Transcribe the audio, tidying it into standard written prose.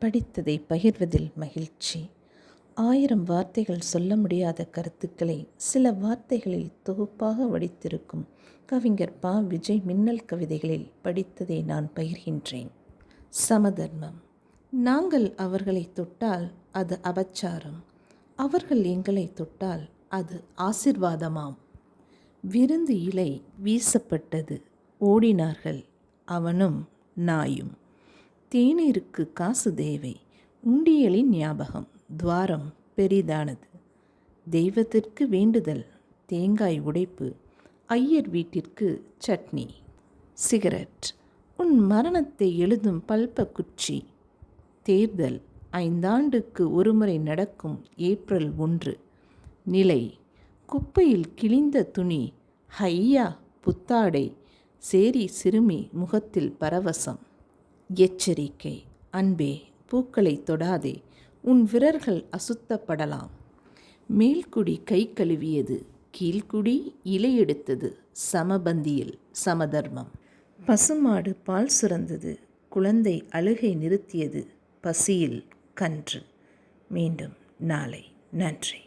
படித்ததை பகிர்வதில் மகிழ்ச்சி. 1000 வார்த்தைகள் சொல்ல முடியாத கருத்துக்களை சில வார்த்தைகளில் தொகுப்பாக வடித்திருக்கும் கவிஞர் ப. விஜய் மின்னல் கவிதைகளில் படித்ததை நான் பகிர்கின்றேன். சமதர்மம். நாங்கள் அவர்களை தொட்டால் அது அபச்சாரம், அவர்கள் எங்களை தொட்டால் அது ஆசிர்வாதமாம். விருந்து இலை வீசப்பட்டது, ஓடினார்கள் அவனும் நாயும். தேநீருக்கு காசு தேவை, உண்டியலின் ஞாபகம், துவாரம் பெரிதானது. தெய்வத்திற்கு வேண்டுதல், தேங்காய் உடைப்பு, ஐயர் வீட்டிற்கு சட்னி. சிகரெட். உன் மரணத்தை எழுதும் பல்ப குச்சி. தேர்தல் 5 ஆண்டுக்கு ஒருமுறை நடக்கும் ஏப்ரல் 1. நிலை. குப்பையில் கிழிந்த துணி, ஹையா புத்தாடை. சேரி சிறுமி முகத்தில் பரவசம். எச்சரிக்கை. அன்பே, பூக்களை தொடாதே, உன் விரல்கள் அசுத்தப்படலாம். மேல்குடி கை கழுவியது, கீழ்குடி இலை எடுத்தது. சமபந்தியில் சமதர்மம். பசுமாடு பால் சுரந்தது, குழந்தை அழுகை நிறுத்தியது. பசியில் கன்று. மீண்டும் நாளை. நன்றி.